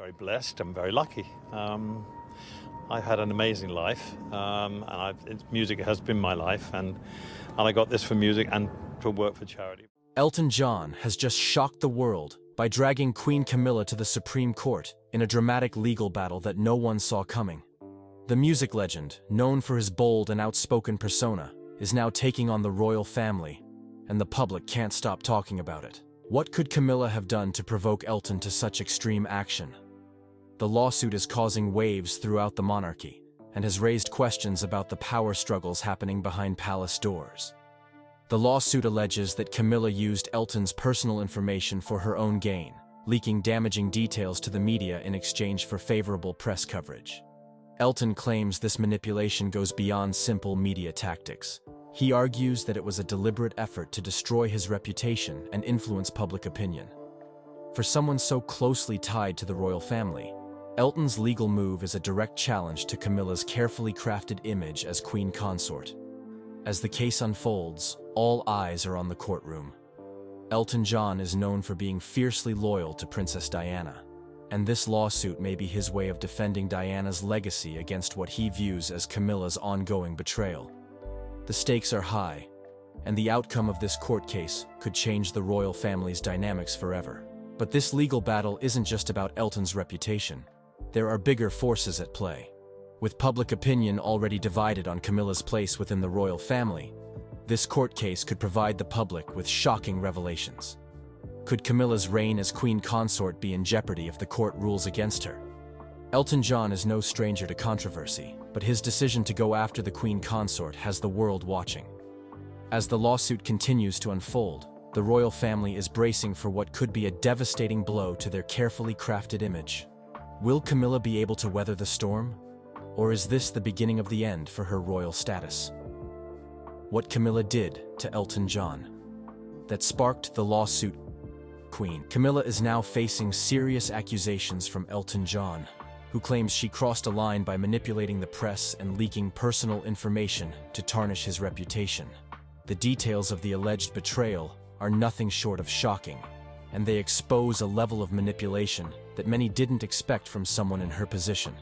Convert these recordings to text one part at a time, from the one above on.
very blessed. I'm very lucky. I've had an amazing life, music has been my life, and I got this for music and to work for charity. Elton John has just shocked the world by dragging Queen Camilla to the Supreme Court in a dramatic legal battle that no one saw coming. The music legend, known for his bold and outspoken persona, is now taking on the royal family, and the public can't stop talking about it. What could Camilla have done to provoke Elton to such extreme action? The lawsuit is causing waves throughout the monarchy and has raised questions about the power struggles happening behind palace doors. The lawsuit alleges that Camilla used Elton's personal information for her own gain, leaking damaging details to the media in exchange for favorable press coverage. Elton claims this manipulation goes beyond simple media tactics. He argues that it was a deliberate effort to destroy his reputation and influence public opinion. For someone so closely tied to the royal family, Elton's legal move is a direct challenge to Camilla's carefully crafted image as queen consort. As the case unfolds, all eyes are on the courtroom. Elton John is known for being fiercely loyal to Princess Diana, and this lawsuit may be his way of defending Diana's legacy against what he views as Camilla's ongoing betrayal. The stakes are high, and the outcome of this court case could change the royal family's dynamics forever. But this legal battle isn't just about Elton's reputation. There are bigger forces at play. With public opinion already divided on Camilla's place within the royal family, this court case could provide the public with shocking revelations. Could Camilla's reign as queen consort be in jeopardy if the court rules against her? Elton John is no stranger to controversy, but his decision to go after the queen consort has the world watching. As the lawsuit continues to unfold, the royal family is bracing for what could be a devastating blow to their carefully crafted image. Will Camilla be able to weather the storm? Or is this the beginning of the end for her royal status? What Camilla did to Elton John that sparked the lawsuit. Queen Camilla is now facing serious accusations from Elton John, who claims she crossed a line by manipulating the press and leaking personal information to tarnish his reputation. The details of the alleged betrayal are nothing short of shocking, and they expose a level of manipulation that many didn't expect from someone in her position.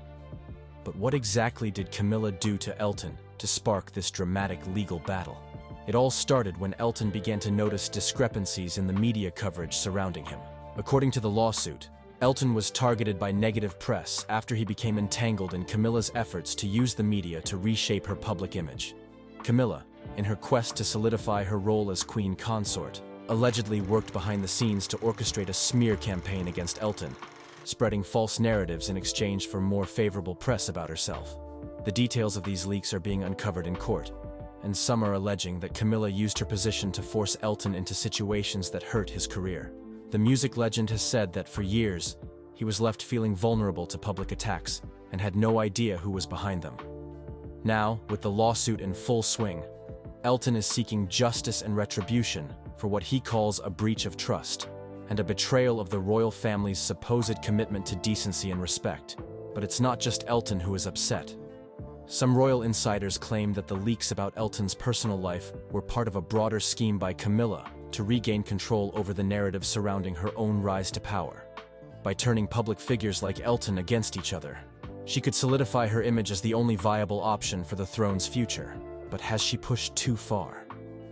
But what exactly did Camilla do to Elton to spark this dramatic legal battle? It all started when Elton began to notice discrepancies in the media coverage surrounding him. According to the lawsuit, Elton was targeted by negative press after he became entangled in Camilla's efforts to use the media to reshape her public image. Camilla, in her quest to solidify her role as queen consort, allegedly worked behind the scenes to orchestrate a smear campaign against Elton, spreading false narratives in exchange for more favorable press about herself. The details of these leaks are being uncovered in court, and some are alleging that Camilla used her position to force Elton into situations that hurt his career. The music legend has said that for years, he was left feeling vulnerable to public attacks and had no idea who was behind them. Now, with the lawsuit in full swing, Elton is seeking justice and retribution for what he calls a breach of trust and a betrayal of the royal family's supposed commitment to decency and respect. But it's not just Elton who is upset. Some royal insiders claim that the leaks about Elton's personal life were part of a broader scheme by Camilla to regain control over the narrative surrounding her own rise to power. By turning public figures like Elton against each other, she could solidify her image as the only viable option for the throne's future. But has she pushed too far?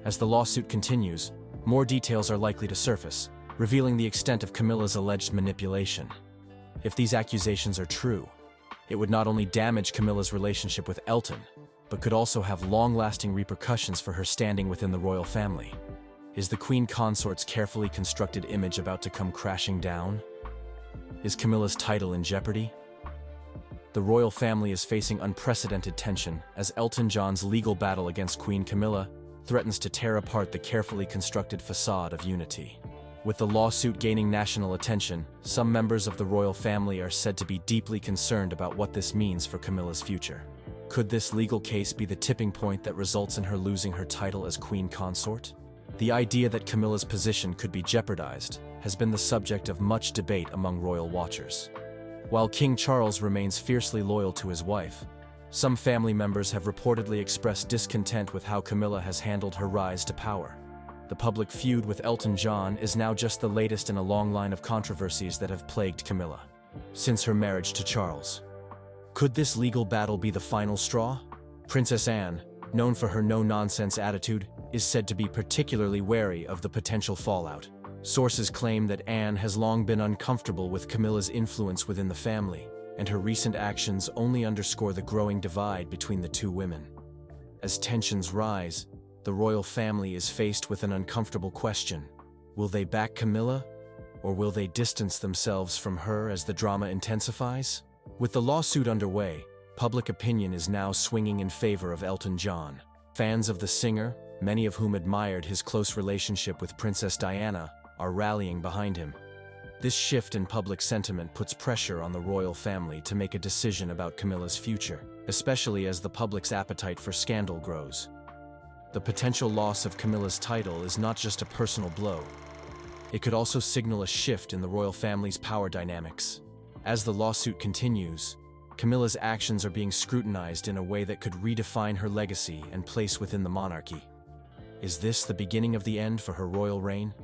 As the lawsuit continues, more details are likely to surface, revealing the extent of Camilla's alleged manipulation. If these accusations are true, it would not only damage Camilla's relationship with Elton, but could also have long-lasting repercussions for her standing within the royal family. Is the queen consort's carefully constructed image about to come crashing down? Is Camilla's title in jeopardy? The royal family is facing unprecedented tension as Elton John's legal battle against Queen Camilla threatens to tear apart the carefully constructed facade of unity. With the lawsuit gaining national attention, some members of the royal family are said to be deeply concerned about what this means for Camilla's future. Could this legal case be the tipping point that results in her losing her title as queen consort? The idea that Camilla's position could be jeopardized has been the subject of much debate among royal watchers. While King Charles remains fiercely loyal to his wife, some family members have reportedly expressed discontent with how Camilla has handled her rise to power. The public feud with Elton John is now just the latest in a long line of controversies that have plagued Camilla. since her marriage to Charles. Could this legal battle be the final straw? Princess Anne, known for her no-nonsense attitude, is said to be particularly wary of the potential fallout. Sources claim that Anne has long been uncomfortable with Camilla's influence within the family, and her recent actions only underscore the growing divide between the two women. As tensions rise, the royal family is faced with an uncomfortable question. Will they back Camilla, or will they distance themselves from her as the drama intensifies? With the lawsuit underway, public opinion is now swinging in favor of Elton John. Fans of the singer, many of whom admired his close relationship with Princess Diana, are rallying behind him. This shift in public sentiment puts pressure on the royal family to make a decision about Camilla's future, especially as the public's appetite for scandal grows. The potential loss of Camilla's title is not just a personal blow. It could also signal a shift in the royal family's power dynamics. As the lawsuit continues, Camilla's actions are being scrutinized in a way that could redefine her legacy and place within the monarchy. Is this the beginning of the end for her royal reign?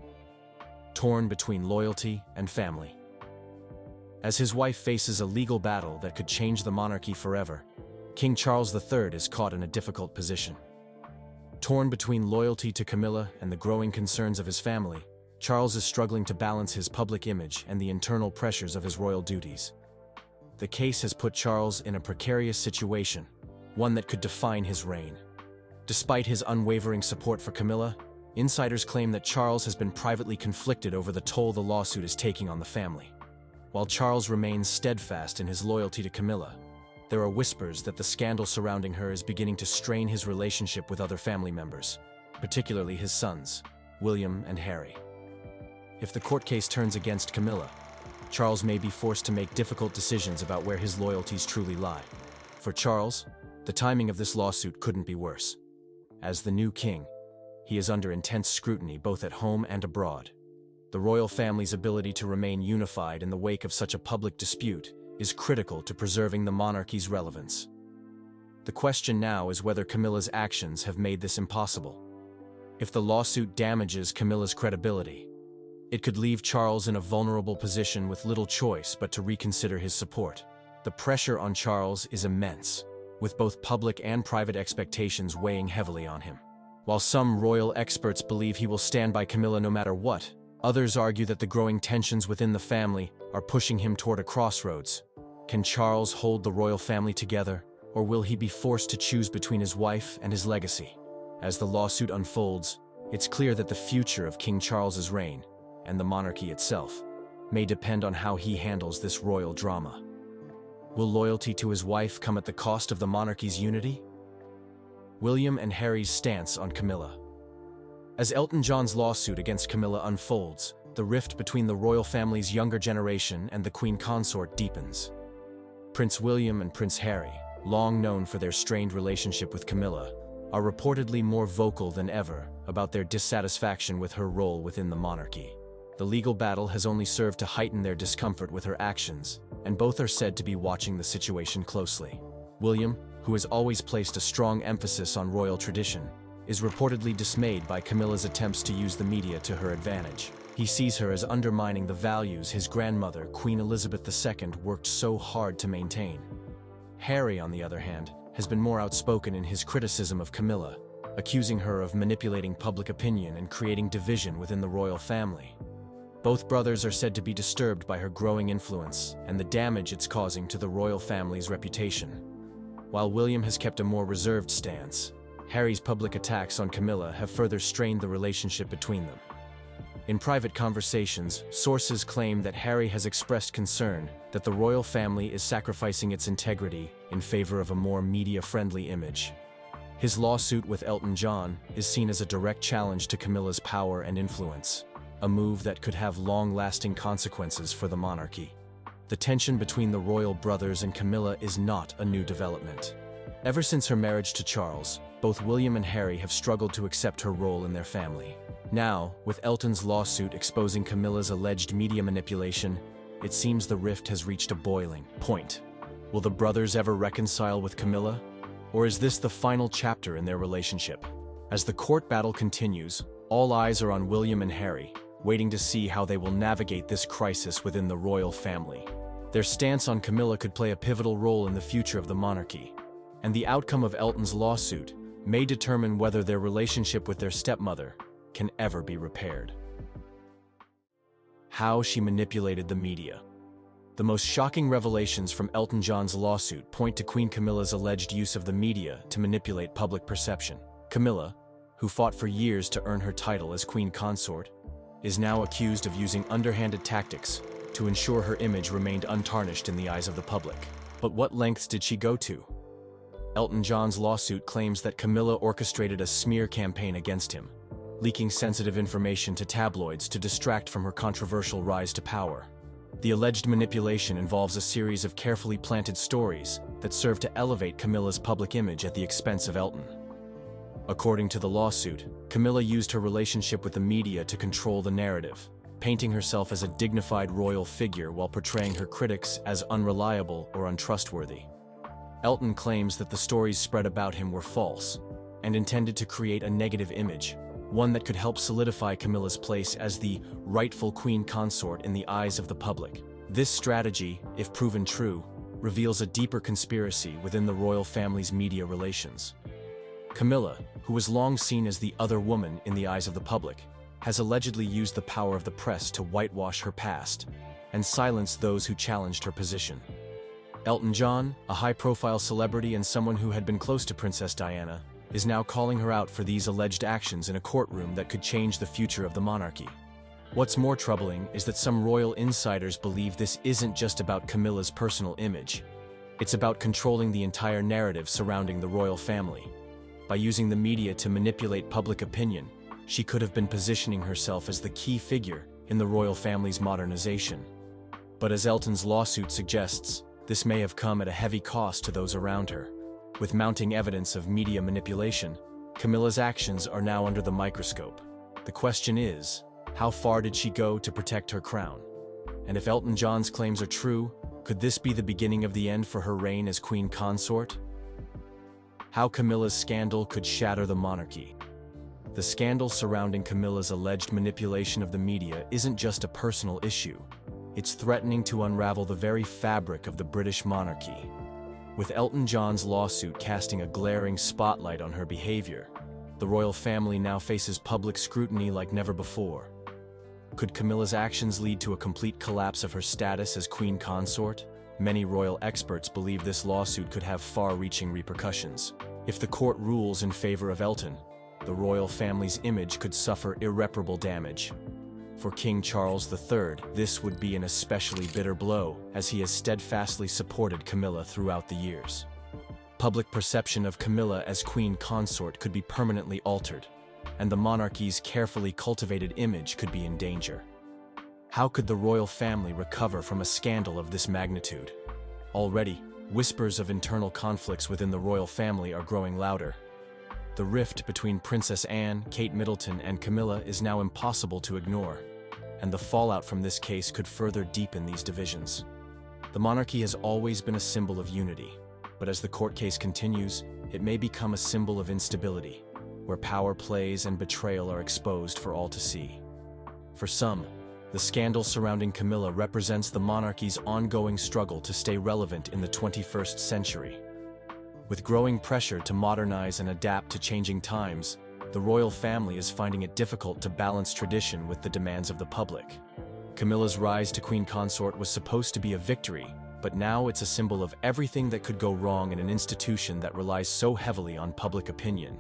Torn between loyalty and family. As his wife faces a legal battle that could change the monarchy forever, King Charles III is caught in a difficult position. Torn between loyalty to Camilla and the growing concerns of his family, Charles is struggling to balance his public image and the internal pressures of his royal duties. The case has put Charles in a precarious situation, one that could define his reign. Despite his unwavering support for Camilla, insiders claim that Charles has been privately conflicted over the toll the lawsuit is taking on the family. While Charles remains steadfast in his loyalty to Camilla, there are whispers that the scandal surrounding her is beginning to strain his relationship with other family members, particularly his sons, William and Harry. If the court case turns against Camilla, Charles may be forced to make difficult decisions about where his loyalties truly lie. For Charles, the timing of this lawsuit couldn't be worse. As the new king, he is under intense scrutiny both at home and abroad. The royal family's ability to remain unified in the wake of such a public dispute is critical to preserving the monarchy's relevance. The question now is whether Camilla's actions have made this impossible. If the lawsuit damages Camilla's credibility, it could leave Charles in a vulnerable position with little choice but to reconsider his support. The pressure on Charles is immense, with both public and private expectations weighing heavily on him. While some royal experts believe he will stand by Camilla no matter what, others argue that the growing tensions within the family are pushing him toward a crossroads. Can Charles hold the royal family together, or will he be forced to choose between his wife and his legacy? As the lawsuit unfolds, it's clear that the future of King Charles's reign, and the monarchy itself, may depend on how he handles this royal drama. Will loyalty to his wife come at the cost of the monarchy's unity? William and Harry's stance on Camilla. As Elton John's lawsuit against Camilla unfolds, the rift between the royal family's younger generation and the Queen Consort deepens. Prince William and Prince Harry, long known for their strained relationship with Camilla, are reportedly more vocal than ever about their dissatisfaction with her role within the monarchy. The legal battle has only served to heighten their discomfort with her actions, and both are said to be watching the situation closely. William, who has always placed a strong emphasis on royal tradition, is reportedly dismayed by Camilla's attempts to use the media to her advantage. He sees her as undermining the values his grandmother, Queen Elizabeth II, worked so hard to maintain. Harry, on the other hand, has been more outspoken in his criticism of Camilla, accusing her of manipulating public opinion and creating division within the royal family. Both brothers are said to be disturbed by her growing influence and the damage it's causing to the royal family's reputation. While William has kept a more reserved stance, Harry's public attacks on Camilla have further strained the relationship between them. In private conversations, sources claim that Harry has expressed concern that the royal family is sacrificing its integrity in favor of a more media-friendly image. His lawsuit with Elton John is seen as a direct challenge to Camilla's power and influence, a move that could have long-lasting consequences for the monarchy. The tension between the royal brothers and Camilla is not a new development. Ever since her marriage to Charles, both William and Harry have struggled to accept her role in their family. Now, with Elton's lawsuit exposing Camilla's alleged media manipulation, it seems the rift has reached a boiling point. Will the brothers ever reconcile with Camilla? Or is this the final chapter in their relationship? As the court battle continues, all eyes are on William and Harry, waiting to see how they will navigate this crisis within the royal family. Their stance on Camilla could play a pivotal role in the future of the monarchy, and the outcome of Elton's lawsuit may determine whether their relationship with their stepmother can ever be repaired. How she manipulated the media. The most shocking revelations from Elton John's lawsuit point to Queen Camilla's alleged use of the media to manipulate public perception. Camilla, who fought for years to earn her title as Queen Consort, is now accused of using underhanded tactics to ensure her image remained untarnished in the eyes of the public. But what lengths did she go to? Elton John's lawsuit claims that Camilla orchestrated a smear campaign against him, leaking sensitive information to tabloids to distract from her controversial rise to power. The alleged manipulation involves a series of carefully planted stories that serve to elevate Camilla's public image at the expense of Elton. According to the lawsuit, Camilla used her relationship with the media to control the narrative, painting herself as a dignified royal figure while portraying her critics as unreliable or untrustworthy. Elton claims that the stories spread about him were false and intended to create a negative image, one that could help solidify Camilla's place as the rightful queen consort in the eyes of the public. This strategy, if proven true, reveals a deeper conspiracy within the royal family's media relations. Camilla, who was long seen as the other woman in the eyes of the public, has allegedly used the power of the press to whitewash her past and silence those who challenged her position. Elton John, a high-profile celebrity and someone who had been close to Princess Diana, is now calling her out for these alleged actions in a courtroom that could change the future of the monarchy. What's more troubling is that some royal insiders believe this isn't just about Camilla's personal image. It's about controlling the entire narrative surrounding the royal family. By using the media to manipulate public opinion, she could have been positioning herself as the key figure in the royal family's modernization. But as Elton's lawsuit suggests, this may have come at a heavy cost to those around her. With mounting evidence of media manipulation, Camilla's actions are now under the microscope. The question is, how far did she go to protect her crown? And if Elton John's claims are true, could this be the beginning of the end for her reign as queen consort? How Camilla's scandal could shatter the monarchy. The scandal surrounding Camilla's alleged manipulation of the media isn't just a personal issue. It's threatening to unravel the very fabric of the British monarchy. With Elton John's lawsuit casting a glaring spotlight on her behavior, the royal family now faces public scrutiny like never before. Could Camilla's actions lead to a complete collapse of her status as queen consort? Many royal experts believe this lawsuit could have far-reaching repercussions. If the court rules in favor of Elton, the royal family's image could suffer irreparable damage. For King Charles III, this would be an especially bitter blow, as he has steadfastly supported Camilla throughout the years. Public perception of Camilla as queen consort could be permanently altered, and the monarchy's carefully cultivated image could be in danger. How could the royal family recover from a scandal of this magnitude? Already, whispers of internal conflicts within the royal family are growing louder. The rift between Princess Anne, Kate Middleton, and Camilla is now impossible to ignore, and the fallout from this case could further deepen these divisions. The monarchy has always been a symbol of unity, but as the court case continues, it may become a symbol of instability, where power plays and betrayal are exposed for all to see. For some, the scandal surrounding Camilla represents the monarchy's ongoing struggle to stay relevant in the 21st century. With growing pressure to modernize and adapt to changing times, the royal family is finding it difficult to balance tradition with the demands of the public. Camilla's rise to queen consort was supposed to be a victory, but now it's a symbol of everything that could go wrong in an institution that relies so heavily on public opinion.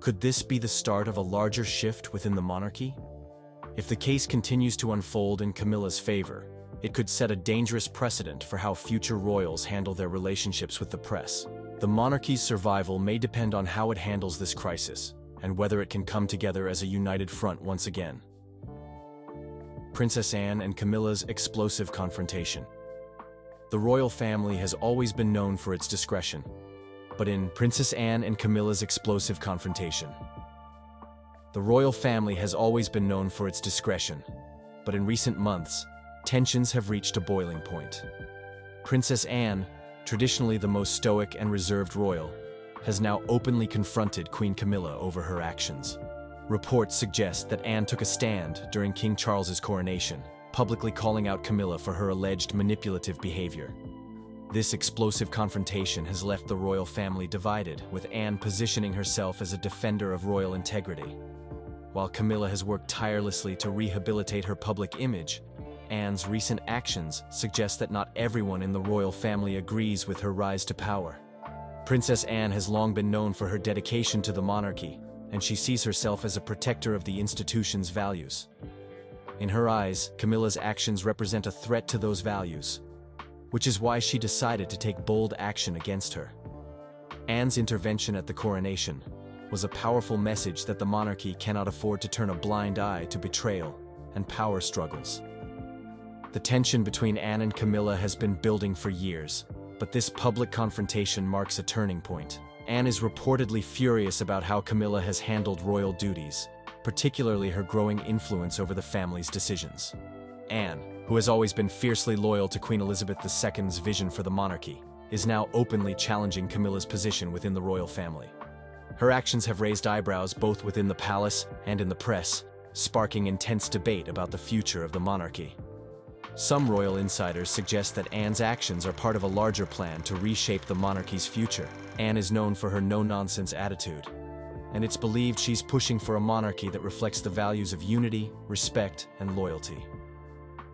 Could this be the start of a larger shift within the monarchy? If the case continues to unfold in Camilla's favor, it could set a dangerous precedent for how future royals handle their relationships with the press. The monarchy's survival may depend on how it handles this crisis, and whether it can come together as a united front once again. Princess Anne and Camilla's explosive confrontation. The royal family has always been known for its discretion, but in Princess Anne and Camilla's explosive confrontation, the royal family has always been known for its discretion, but in recent months, tensions have reached a boiling point. Princess Anne, traditionally the most stoic and reserved royal, has now openly confronted Queen Camilla over her actions. Reports suggest that Anne took a stand during King Charles's coronation, publicly calling out Camilla for her alleged manipulative behavior. This explosive confrontation has left the royal family divided, with Anne positioning herself as a defender of royal integrity. While Camilla has worked tirelessly to rehabilitate her public image, Anne's recent actions suggest that not everyone in the royal family agrees with her rise to power. Princess Anne has long been known for her dedication to the monarchy, and she sees herself as a protector of the institution's values. In her eyes, Camilla's actions represent a threat to those values, which is why she decided to take bold action against her. Anne's intervention at the coronation was a powerful message that the monarchy cannot afford to turn a blind eye to betrayal and power struggles. The tension between Anne and Camilla has been building for years, but this public confrontation marks a turning point. Anne is reportedly furious about how Camilla has handled royal duties, particularly her growing influence over the family's decisions. Anne, who has always been fiercely loyal to Queen Elizabeth II's vision for the monarchy, is now openly challenging Camilla's position within the royal family. Her actions have raised eyebrows both within the palace and in the press, sparking intense debate about the future of the monarchy. Some royal insiders suggest that Anne's actions are part of a larger plan to reshape the monarchy's future. Anne is known for her no-nonsense attitude, and it's believed she's pushing for a monarchy that reflects the values of unity, respect, and loyalty.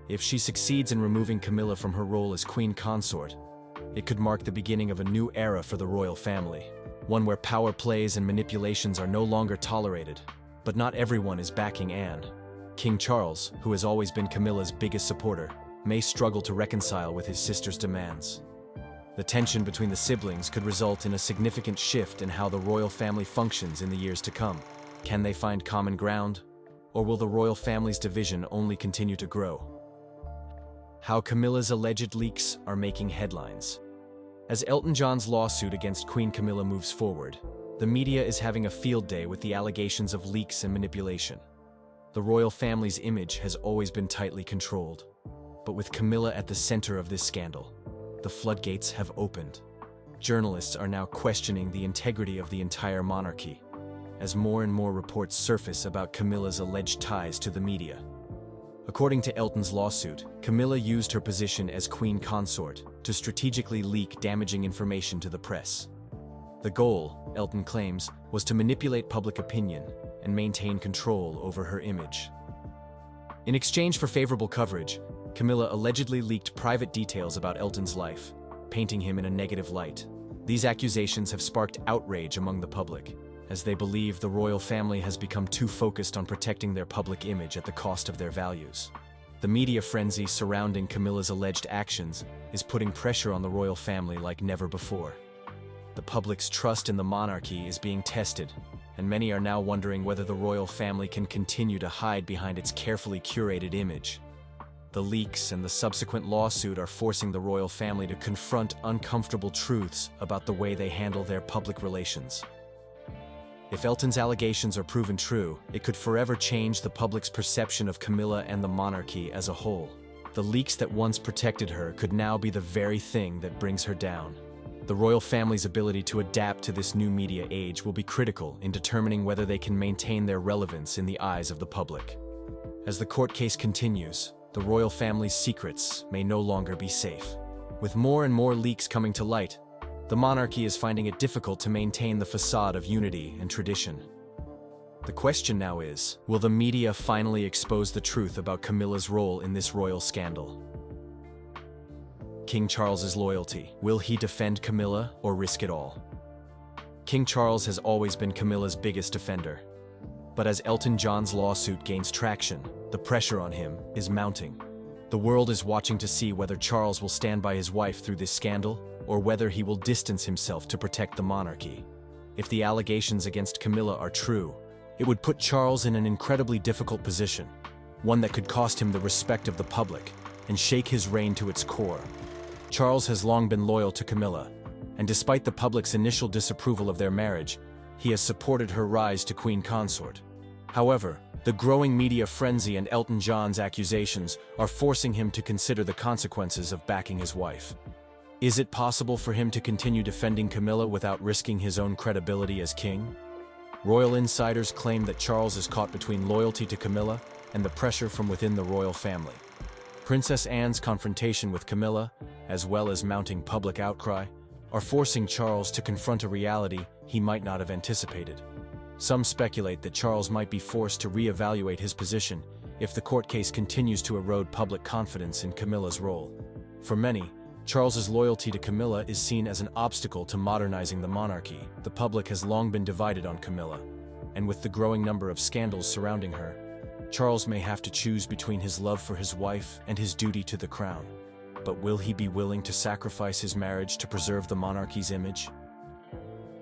If she succeeds in removing Camilla from her role as queen consort, it could mark the beginning of a new era for the royal family, one where power plays and manipulations are no longer tolerated. But not everyone is backing Anne. King Charles, who has always been Camilla's biggest supporter, may struggle to reconcile with his sister's demands. The tension between the siblings could result in a significant shift in how the royal family functions in the years to come. Can they find common ground, or will the royal family's division only continue to grow? How Camilla's alleged leaks are making headlines. As Elton John's lawsuit against Queen Camilla moves forward, the media is having a field day with the allegations of leaks and manipulation. The royal family's image has always been tightly controlled, but with Camilla at the center of this scandal, the floodgates have opened. Journalists are now questioning the integrity of the entire monarchy, as more and more reports surface about Camilla's alleged ties to the media. According to Elton's lawsuit, Camilla used her position as queen consort to strategically leak damaging information to the press. The goal, Elton claims, was to manipulate public opinion and maintain control over her image. In exchange for favorable coverage, Camilla allegedly leaked private details about Elton's life, painting him in a negative light. These accusations have sparked outrage among the public, as they believe the royal family has become too focused on protecting their public image at the cost of their values. The media frenzy surrounding Camilla's alleged actions is putting pressure on the royal family like never before. The public's trust in the monarchy is being tested, and many are now wondering whether the royal family can continue to hide behind its carefully curated image. The leaks and the subsequent lawsuit are forcing the royal family to confront uncomfortable truths about the way they handle their public relations. If Elton's allegations are proven true, it could forever change the public's perception of Camilla and the monarchy as a whole. The leaks that once protected her could now be the very thing that brings her down. The royal family's ability to adapt to this new media age will be critical in determining whether they can maintain their relevance in the eyes of the public. As the court case continues, the royal family's secrets may no longer be safe. With more and more leaks coming to light, the monarchy is finding it difficult to maintain the facade of unity and tradition. The question now is, will the media finally expose the truth about Camilla's role in this royal scandal? King Charles's loyalty. Will he defend Camilla or risk it all? King Charles has always been Camilla's biggest defender. But as Elton John's lawsuit gains traction, the pressure on him is mounting. The world is watching to see whether Charles will stand by his wife through this scandal, or whether he will distance himself to protect the monarchy. If the allegations against Camilla are true, it would put Charles in an incredibly difficult position, one that could cost him the respect of the public and shake his reign to its core. Charles has long been loyal to Camilla, and despite the public's initial disapproval of their marriage, he has supported her rise to queen consort. However, the growing media frenzy and Elton John's accusations are forcing him to consider the consequences of backing his wife. Is it possible for him to continue defending Camilla without risking his own credibility as king? Royal insiders claim that Charles is caught between loyalty to Camilla and the pressure from within the royal family. Princess Anne's confrontation with Camilla, as well as mounting public outcry, are forcing Charles to confront a reality he might not have anticipated. Some speculate that Charles might be forced to reevaluate his position if the court case continues to erode public confidence in Camilla's role. For many, Charles's loyalty to Camilla is seen as an obstacle to modernizing the monarchy. The public has long been divided on Camilla, and with the growing number of scandals surrounding her, Charles may have to choose between his love for his wife and his duty to the crown. But will he be willing to sacrifice his marriage to preserve the monarchy's image?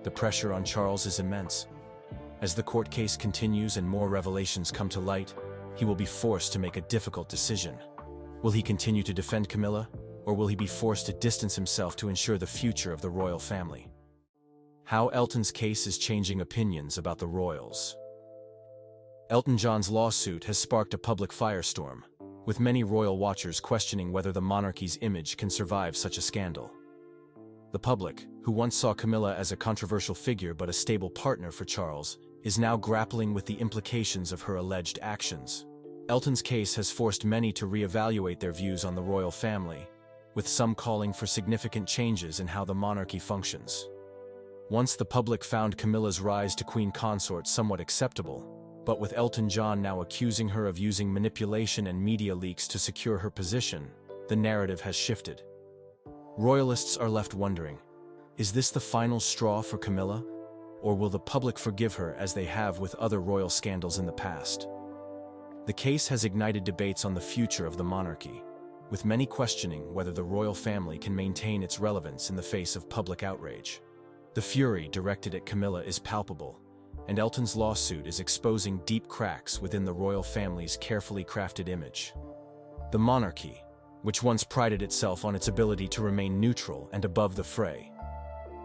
The pressure on Charles is immense. As the court case continues and more revelations come to light, he will be forced to make a difficult decision. Will he continue to defend Camilla, or will he be forced to distance himself to ensure the future of the royal family? How Elton's case is changing opinions about the royals. Elton John's lawsuit has sparked a public firestorm, with many royal watchers questioning whether the monarchy's image can survive such a scandal. The public, who once saw Camilla as a controversial figure but a stable partner for Charles, is now grappling with the implications of her alleged actions. Elton's case has forced many to reevaluate their views on the royal family, with some calling for significant changes in how the monarchy functions. Once the public found Camilla's rise to queen consort somewhat acceptable, but with Elton John now accusing her of using manipulation and media leaks to secure her position, the narrative has shifted. Royalists are left wondering, is this the final straw for Camilla? Or will the public forgive her as they have with other royal scandals in the past? The case has ignited debates on the future of the monarchy, with many questioning whether the royal family can maintain its relevance in the face of public outrage. The fury directed at Camilla is palpable, and Elton's lawsuit is exposing deep cracks within the royal family's carefully crafted image. The monarchy, which once prided itself on its ability to remain neutral and above the fray,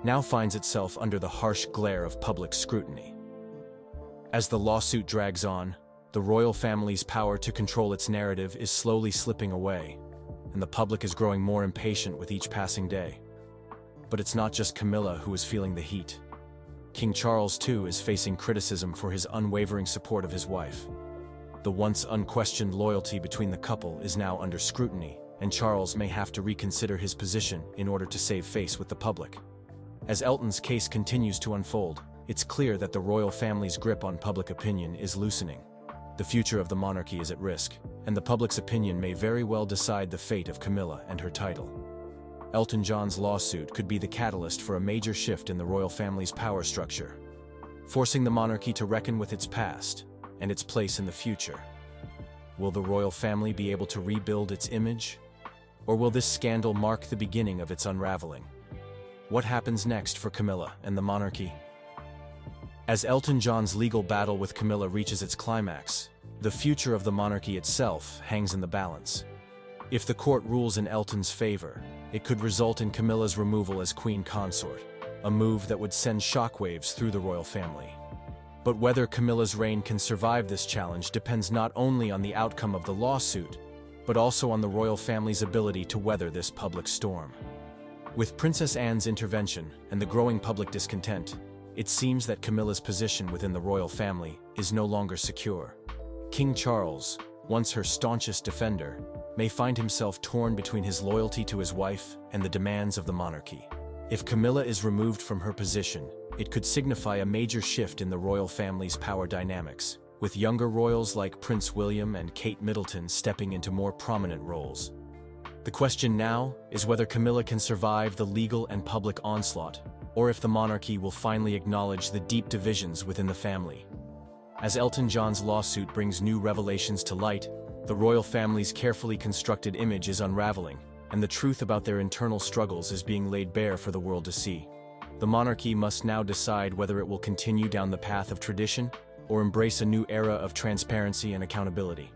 now finds itself under the harsh glare of public scrutiny. As the lawsuit drags on, the royal family's power to control its narrative is slowly slipping away, and the public is growing more impatient with each passing day. But it's not just Camilla who is feeling the heat. King Charles, too, is facing criticism for his unwavering support of his wife. The once unquestioned loyalty between the couple is now under scrutiny, and Charles may have to reconsider his position in order to save face with the public. As Elton's case continues to unfold, it's clear that the royal family's grip on public opinion is loosening. The future of the monarchy is at risk, and the public's opinion may very well decide the fate of Camilla and her title. Elton John's lawsuit could be the catalyst for a major shift in the royal family's power structure, forcing the monarchy to reckon with its past and its place in the future. Will the royal family be able to rebuild its image? Or will this scandal mark the beginning of its unraveling? What happens next for Camilla and the monarchy? As Elton John's legal battle with Camilla reaches its climax, the future of the monarchy itself hangs in the balance. If the court rules in Elton's favor, it could result in Camilla's removal as queen consort, a move that would send shockwaves through the royal family. But whether Camilla's reign can survive this challenge depends not only on the outcome of the lawsuit, but also on the royal family's ability to weather this public storm. With Princess Anne's intervention and the growing public discontent, it seems that Camilla's position within the royal family is no longer secure. King Charles, once her staunchest defender, may find himself torn between his loyalty to his wife and the demands of the monarchy. If Camilla is removed from her position, it could signify a major shift in the royal family's power dynamics, with younger royals like Prince William and Kate Middleton stepping into more prominent roles. The question now is whether Camilla can survive the legal and public onslaught, or if the monarchy will finally acknowledge the deep divisions within the family. As Elton John's lawsuit brings new revelations to light, the royal family's carefully constructed image is unraveling, and the truth about their internal struggles is being laid bare for the world to see. The monarchy must now decide whether it will continue down the path of tradition or embrace a new era of transparency and accountability.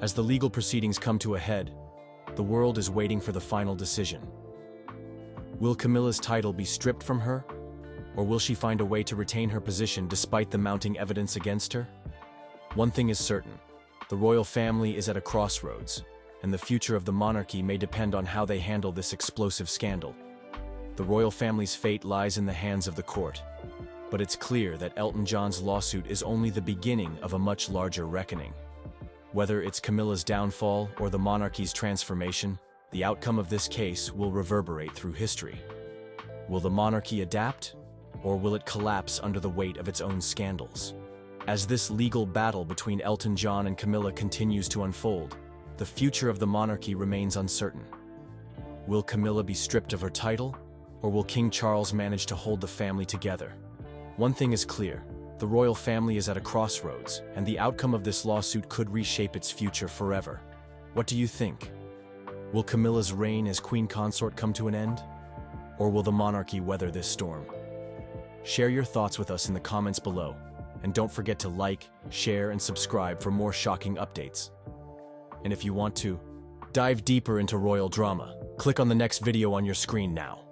As the legal proceedings come to a head, the world is waiting for the final decision. Will Camilla's title be stripped from her, or will she find a way to retain her position despite the mounting evidence against her? One thing is certain. The royal family is at a crossroads, and the future of the monarchy may depend on how they handle this explosive scandal. The royal family's fate lies in the hands of the court, but it's clear that Elton John's lawsuit is only the beginning of a much larger reckoning. Whether it's Camilla's downfall or the monarchy's transformation, the outcome of this case will reverberate through history. Will the monarchy adapt, or will it collapse under the weight of its own scandals? As this legal battle between Elton John and Camilla continues to unfold, the future of the monarchy remains uncertain. Will Camilla be stripped of her title, or will King Charles manage to hold the family together? One thing is clear: the royal family is at a crossroads, and the outcome of this lawsuit could reshape its future forever. What do you think? Will Camilla's reign as queen consort come to an end? Or will the monarchy weather this storm? Share your thoughts with us in the comments below, and don't forget to like, share, and subscribe for more shocking updates. And if you want to dive deeper into royal drama, click on the next video on your screen now.